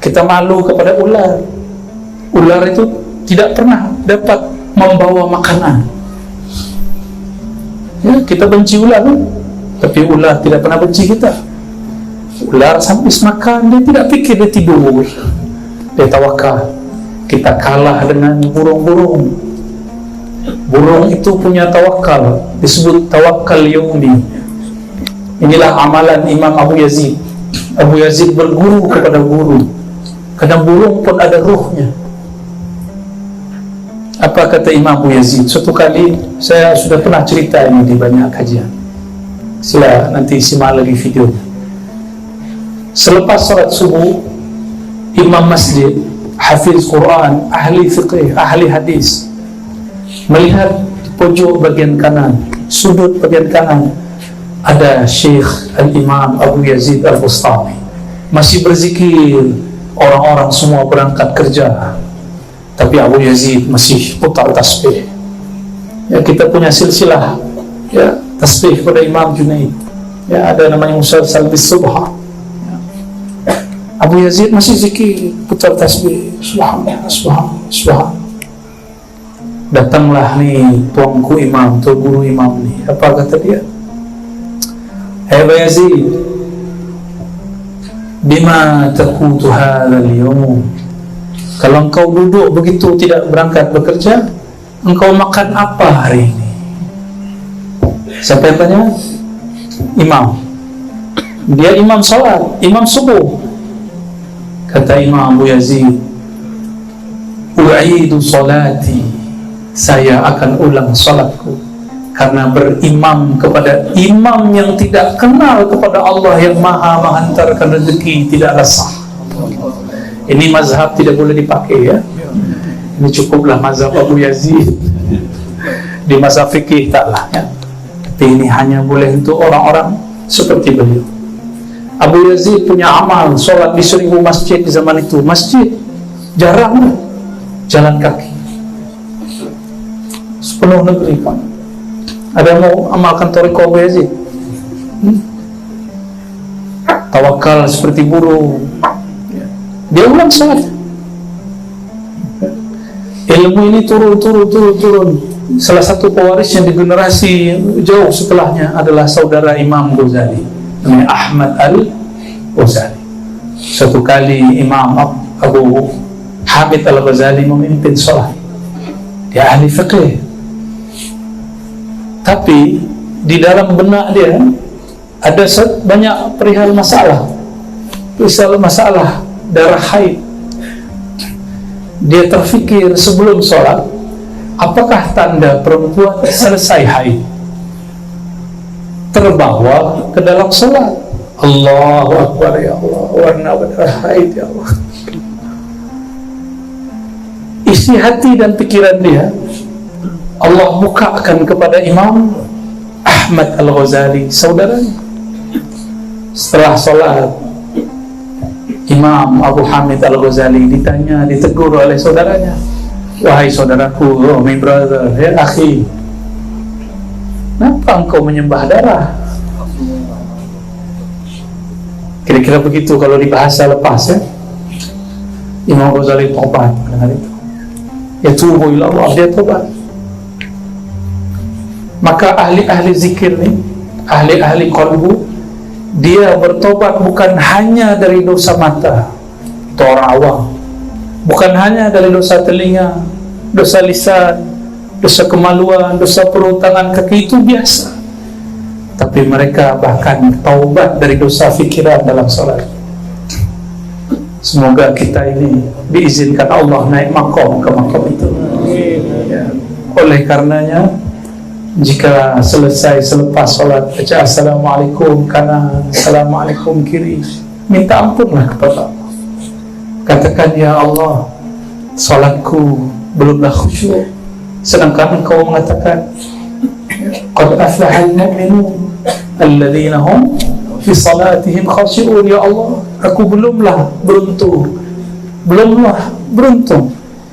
Kita malu kepada ular. Ular itu tidak pernah dapat membawa makanan. Ya, kita benci ular, tapi ular tidak pernah benci kita. Ular sampai makan, dia tidak pikir, dia tidur, dia tawakal. Kita kalah dengan burung-burung. Burung itu punya tawakal, disebut tawakal yaumi. Inilah amalan Imam Abu Yazid. Abu Yazid berguru kepada guru. Kadang burung pun ada ruhnya. Apa kata Imam Abu Yazid? Suatu kali, saya sudah pernah cerita ini di banyak kajian. Sila nanti simak lagi videonya. Selepas salat subuh, imam masjid, hafiz Quran, ahli fiqih, ahli hadis, melihat di pojok bagian kanan, sudut bagian kanan, ada Syekh Al-Imam Abu Yazid Al-Bustami masih berzikir. Orang-orang semua berangkat kerja, tapi Abu Yazid masih putar tasbih. Ya, kita punya silsilah ya tasbih pada Imam Junaid. Ya, ada namanya musalsal bis subha. Ya. Abu Yazid masih zikir, putar tasbih, subhanallah, subhanallah, subhanallah. Datanglah nih tuanku imam, tuan guru imam nih. Apa kata dia? Hai Abu Yazid, bima taqutu hadzal yawm. Kalau engkau duduk begitu tidak berangkat bekerja, engkau makan apa hari ini? Siapa yang tanya? Imam. Dia imam salat, imam subuh. Kata Imam Abu Yazid, u'idu salati, saya akan ulang salatku, karena berimam kepada imam yang tidak kenal kepada Allah yang maha menghantarkan rezeki, tidaklah sah. Ini mazhab tidak boleh dipakai ya. Ini cukuplah mazhab Abu Yazid. Di mazhab fikih taklah ya. Tapi ini hanya boleh untuk orang-orang seperti beliau. Abu Yazid punya amal solat di 1000 masjid di zaman itu. Masjid jarang jalan kaki. Sepenuh negeri kan. Ada mau amalkan thariqah Abu Yazid? Tawakal seperti burung. Dia ulang salat. Ilmu ini turun. Salah satu pewarisnya di generasi jauh setelahnya adalah saudara Imam Ghazali, namanya Ahmad Al-Ghazali. Suatu kali Imam Abu Hamid Al-Ghazali memimpin salat. Dia ahli fiqh. Tapi di dalam benak dia ada banyak perihal masalah. Masalah darah haid. Dia terfikir sebelum sholat, apakah tanda perempuan selesai haid? Terbawa ke dalam sholat. Allahu Akbar, ya Allah, warna darah haid, ya Allah. Isi hati dan pikiran dia Allah bukakan kepada Imam Ahmad Al-Ghazali, saudaranya. Setelah sholat, Imam Abu Hamid Al-Ghazali ditegur oleh saudaranya. Wahai saudaraku, oh my brother, ya akhi, kenapa engkau menyembah darah? Kira-kira begitu kalau di bahasa lepas ya. Imam Ghazali tobat dengan itu. Ya tubu ila Allah, dia tobat. Maka ahli-ahli zikir nih, ahli-ahli qalbu, dia bertobat bukan hanya dari dosa mata, itu orang awam, bukan hanya dari dosa telinga, dosa lisan, dosa kemaluan, dosa perut, tangan, kaki, itu biasa. Tapi mereka bahkan taubat dari dosa fikiran dalam salat. Semoga kita ini diizinkan Allah naik makom ke makom itu ya. Oleh karenanya, jika selepas sholat baca assalamualaikum kanan, assalamualaikum kiri, minta ampunlah kepada Allah. Katakan, ya Allah, sholatku belumlah khusyuk, sedangkan Engkau mengatakan qad aflahal mu'minun alladzina hum fi salatihim khashi'un. Ya Allah, aku belumlah beruntung.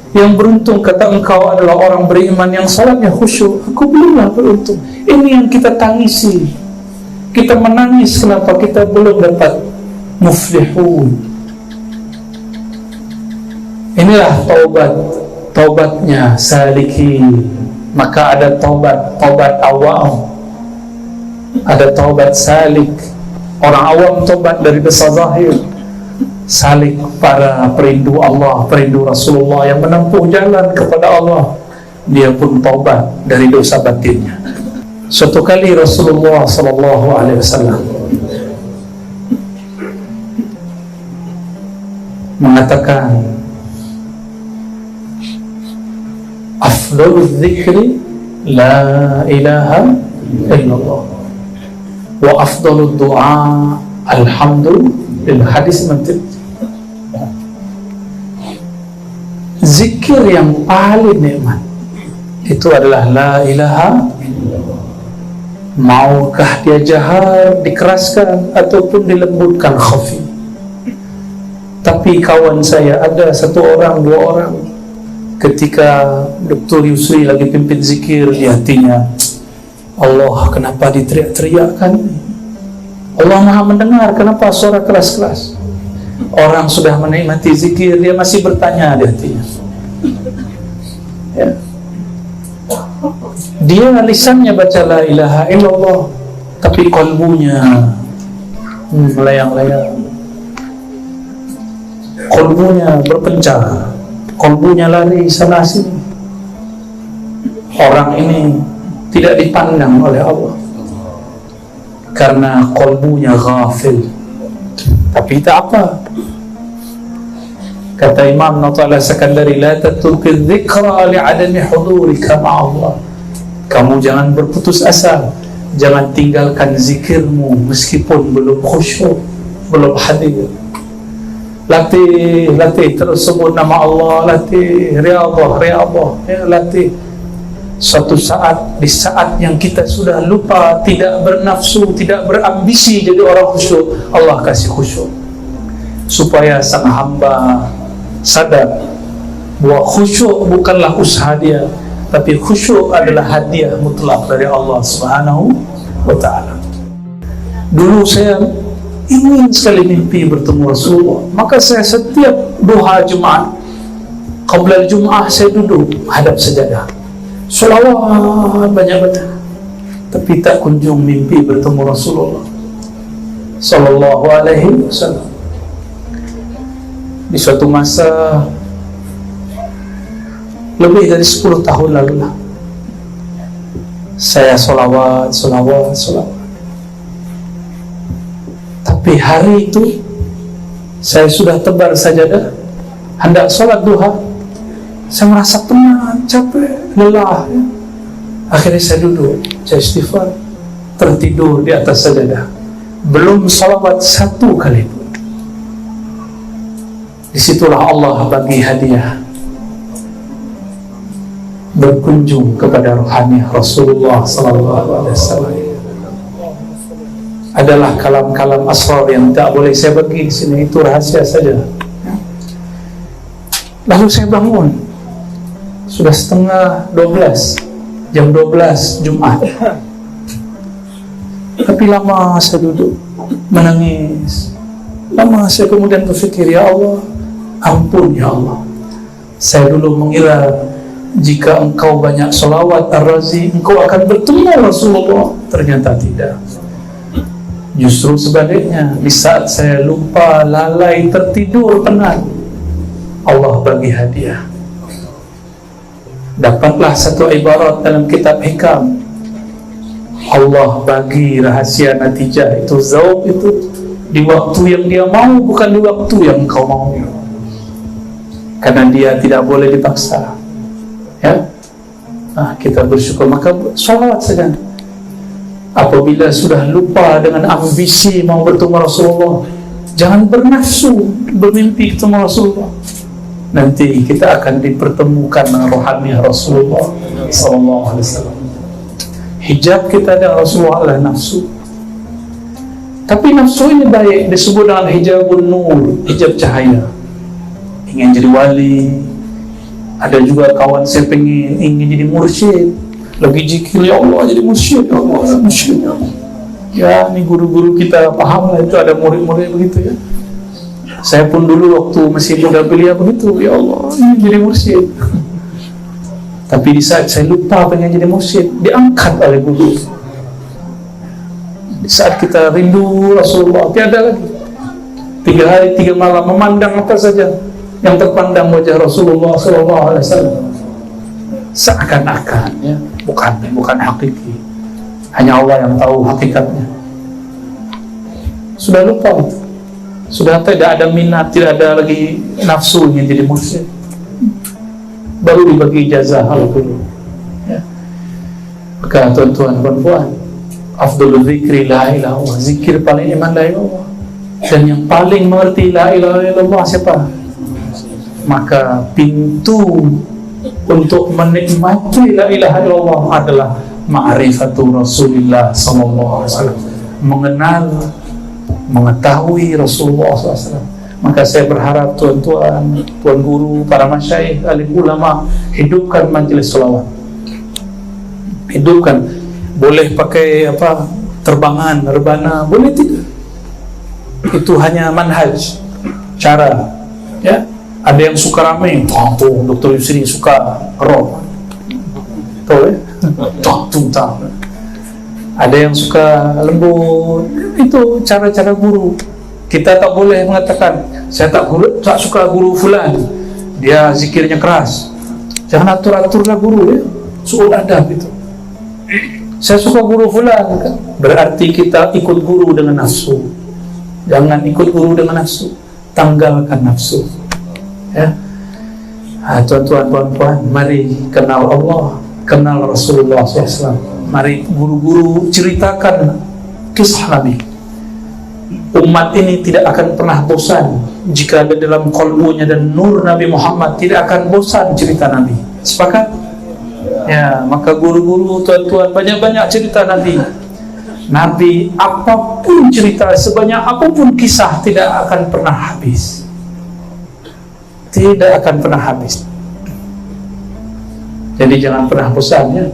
Yang beruntung kata Engkau adalah orang beriman yang salatnya khusyuk. Aku belumlah beruntung. Ini yang kita tangisi. Kita Kita menangis kenapa kita belum dapat muflihun. Inilah taubatnya salikin. Maka ada taubat awam, ada taubat salik. Orang awam taubat dari dosa zahir, salik para perindu Allah, perindu Rasulullah yang menempuh jalan kepada Allah, dia pun taubat dari dosa batinnya. Suatu kali Rasulullah SAW mengatakan, afdalul dzikri la ilaha illallah wa afdalud du'a alhamdulillah. Hadis Muslim. Zikir yang paling nikmat itu adalah la ilaha illallah. Maukah dia jahar, dikeraskan ataupun dilembutkan khafi. Tapi kawan saya ada satu orang, dua orang, ketika Dr. Yusri lagi pimpin zikir di hatinya, Allah kenapa diteriak-teriakkan? Allah maha mendengar, kenapa suara keras-keras? Orang sudah menikmati zikir, dia masih bertanya di hatinya. Ya. Dia lisannya baca la ilaha illallah, tapi kolbunya melayang-layang, kolbunya berpencar, kolbunya lari sana sini. Orang ini tidak dipandang oleh Allah karena kolbunya ghafil. Tapi tak apa. Kata Imam Nata'ala Sakandari, la tatruki dzikra li'adami hudurika ma'allah. Kamu jangan berputus asa, jangan tinggalkan zikirmu meskipun belum khusyuk, belum hadir. Latih terus sebut nama Allah, latih riyadhah, ya, latih. Suatu saat, di saat yang kita sudah lupa, tidak bernafsu, tidak berambisi jadi orang khusyuk, Allah kasih khusyuk supaya sang hamba sadar bahwa khusyuk bukanlah usaha dia, tapi khusyuk adalah hadiah mutlak dari Allah Subhanahu wa ta'ala. Dulu saya ingin sekali mimpi bertemu Rasulullah, maka saya setiap duha Jumat, qabla Jum'ah, saya duduk hadap sajadah, sholawat banyak-banyak, tapi tak kunjung mimpi bertemu Rasulullah sallallahu alaihi wasallam. Di suatu masa lebih dari 10 tahun lalu lah, saya sholawat. Tapi hari itu saya sudah tebar sajadah, hendak sholat duha, saya merasa penat, capek, lelah. Akhirnya saya duduk, saya istighfar, tertidur di atas sajadah, belum sholawat satu kali pun. Disitulah Allah bagi hadiah berkunjung kepada rohani Rasulullah SAW. Adalah kalam-kalam asrar yang tak boleh saya bagi di sini, itu rahasia saja. Lalu saya bangun, sudah setengah 12, jam 12 Jumat. Tapi lama saya duduk menangis. Lama saya kemudian berfikir, ya Allah, ampun ya Allah, saya dulu mengira jika engkau banyak sholawat Ar-Razi, engkau akan bertemu Rasulullah. Ternyata tidak. Justru sebaliknya, di saat saya lupa, lalai, tertidur, penat, Allah bagi hadiah. Dapatlah satu ibarat dalam kitab hikam, Allah bagi rahasia natijah itu, zaub itu, di waktu yang dia mau, bukan di waktu yang kau mau. Karena dia tidak boleh dipaksa. Ya, kita bersyukur, maka sholawat saja. Apabila sudah lupa dengan ambisi mau bertemu Rasulullah, jangan bernafsu bermimpi ketemu Rasulullah. Nanti kita akan dipertemukan dengan rohani Rasulullah SAW. Hijab kita dengan Rasulullah adalah nafsu. Tapi nafsu ini baik, disebut dengan hijabun nur, hijab cahaya. Ingin jadi wali. Ada juga kawan saya ingin jadi mursyid, lagi zikir, ya Allah jadi mursyid, ya Allah mursyid, ya Allah. Ya, ini guru-guru kita paham lah, itu ada murid-murid begitu ya. Saya pun dulu waktu masih muda belia begitu, ya Allah, ingin jadi mursyid. Tapi di saat saya lupa pengen jadi mursyid, diangkat oleh guru. Di saat kita rindu Rasulullah, tiada lagi. 3 hari 3 malam memandang apa saja yang terpandang wajah Rasulullah SAW. Seakan-akan, ya, bukan hakiki. Hanya Allah yang tahu hakikatnya. Sudah lupa itu. Sudah tidak ada minat, tidak ada lagi nafsu ingin jadi mursyid. Baru dibagi ijazah dulu. Ya. Maka tuan-tuan dan puan, afdalul zikri la ilaha illallah. Zikir paling iman la ilaha illallah. Dan yang paling mengerti la ilaha illallah siapa? Maka pintu untuk menikmati la ilaha illallah adalah ma'rifatu Rasulullah sallallahu alaihi wasallam. Mengenal, mengetahui Rasulullah SAW. Maka saya berharap tuan-tuan, tuan guru, para masyaikh, alim ulama, hidupkan majelis selawat. Hidupkan. Boleh pakai apa? Terbangan, rebana, boleh tidak. Itu hanya manhaj, cara. Ya, ada yang suka ramai. Oh, Dr. Yusri suka rock. Tahu ya? Tung-tung. Ada yang suka lembut. Itu cara-cara guru. Kita tak boleh mengatakan saya tak suka guru fulan, dia zikirnya keras. Jangan atur-aturlah guru, ya. Suul adab itu. Saya suka guru fulan, kan? Berarti kita ikut guru dengan nafsu. Jangan ikut guru dengan nafsu. Tanggalkan nafsu. Ya. Tuan-tuan, puan-puan, mari kenal Allah, kenal Rasulullah SAW. Mari guru-guru ceritakan kisah Nabi. Umat ini tidak akan pernah bosan jika ada dalam kolbunya dan nur Nabi Muhammad, tidak akan bosan cerita Nabi. Sepakat? Ya, maka guru-guru, tuan-tuan, banyak-banyak cerita Nabi. Nabi, apapun cerita, sebanyak apapun kisah, tidak akan pernah habis. Tidak akan pernah habis. Jadi jangan pernah bosan, ya.